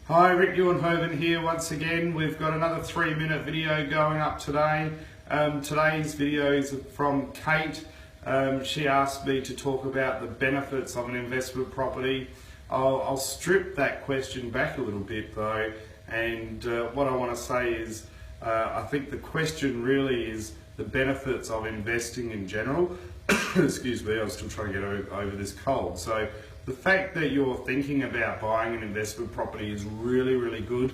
Hi, Rick Euenhoven here once again. We've got another 3-minute video going up today. Today's video is from Kate. She asked me to talk about the benefits of an investment property. I'll strip that question back a little bit though, and what I want to say is I think the question really is the benefits of investing in general. Excuse me, I'm still trying to get over this cold. So the fact that you're thinking about buying an investment property is really good,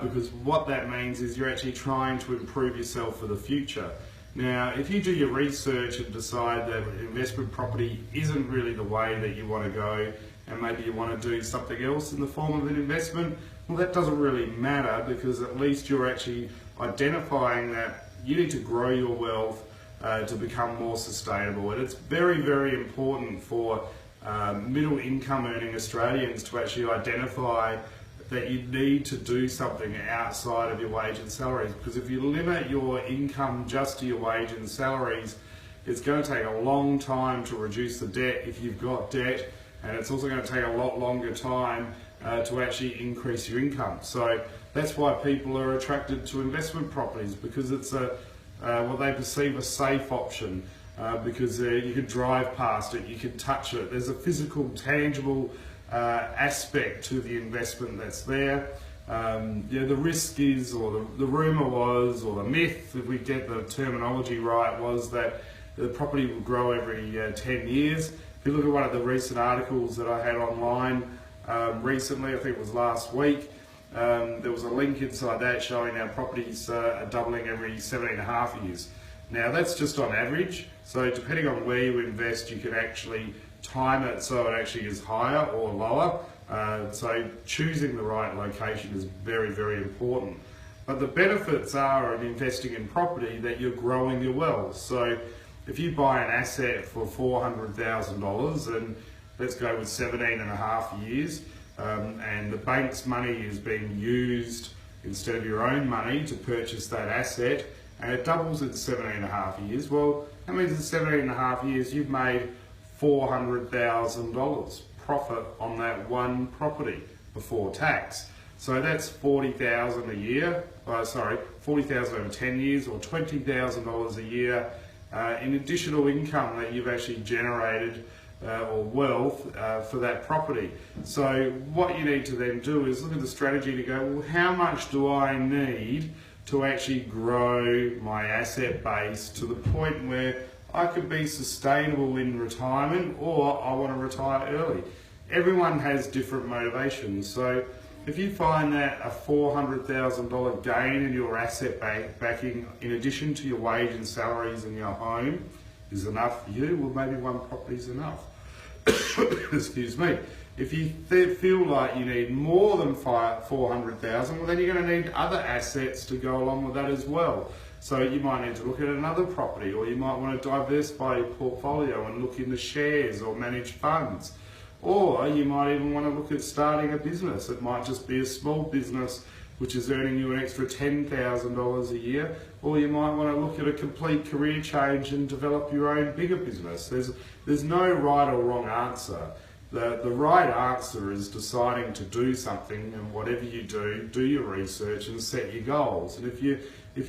because what that means is you're actually trying to improve yourself for the future. Now, if you do your research and decide that investment property isn't really the way that you want to go, and maybe you want to do something else in the form of an investment, well, that doesn't really matter, because at least you're actually identifying that you need to grow your wealth to become more sustainable. And it's very important for middle income earning Australians to actually identify that you need to do something outside of your wage and salaries, because if you limit your income just to your wage and salaries, it's going to take a long time to reduce the debt if you've got debt, and it's also going to take a lot longer time to actually increase your income. So that's why people are attracted to investment properties, because it's what they perceive a safe option. Because you can drive past it, you can touch it. There's a physical, tangible aspect to the investment that's there. The risk is, or the rumour was, or the myth, if we get the terminology right, was that the property will grow every 10 years. If you look at one of the recent articles that I had online recently, I think it was last week, there was a link inside that showing our properties are doubling every 7.5 years. Now that's just on average, so depending on where you invest, you can actually time it so it actually is higher or lower. So choosing the right location is very important. But the benefits are of investing in property that you're growing your wealth. So if you buy an asset for $400,000, and let's go with 17.5 years, and the bank's money is being used instead of your own money to purchase that asset, and it doubles in 7.5 years, well, that means in 7.5 years you've made $400,000 profit on that one property before tax. So that's $40,000 a year, $40,000 over 10 years, or $20,000 a year in additional income that you've actually generated or wealth for that property. So what you need to then do is look at the strategy to go, well, how much do I need to actually grow my asset base to the point where I could be sustainable in retirement, or I want to retire early. Everyone has different motivations. So if you find that a $400,000 gain in your asset backing, in addition to your wage and salaries in your home, is enough for you, well, maybe one property is enough. Excuse me. If you feel like you need more than $400,000, well, then you're going to need other assets to go along with that as well. So you might need to look at another property, or you might want to diversify your portfolio and look into shares or manage funds. Or you might even want to look at starting a business. It might just be a small business which is earning you an extra $10,000 a year, or you might want to look at a complete career change and develop your own bigger business. There's no right or wrong answer. The right answer is deciding to do something, and whatever you do your research and set your goals. And if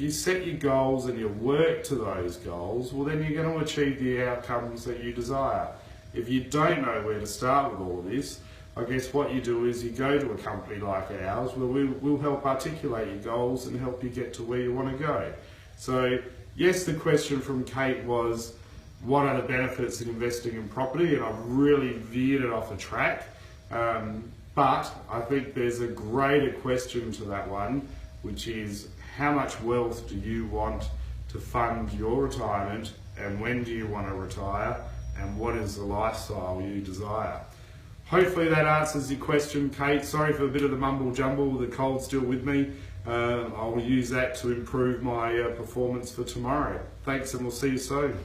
you set your goals and you work to those goals, well, then you're going to achieve the outcomes that you desire. If you don't know where to start with all of this, I guess what you do is you go to a company like ours where we'll help articulate your goals and help you get to where you want to go. So yes, the question from Kate was, what are the benefits in investing in property? And I've really veered it off the track. But I think there's a greater question to that one, which is, how much wealth do you want to fund your retirement, and when do you want to retire, and what is the lifestyle you desire? Hopefully that answers your question, Kate. Sorry for a bit of the mumble jumble, the cold's still with me. I'll use that to improve my performance for tomorrow. Thanks, and we'll see you soon.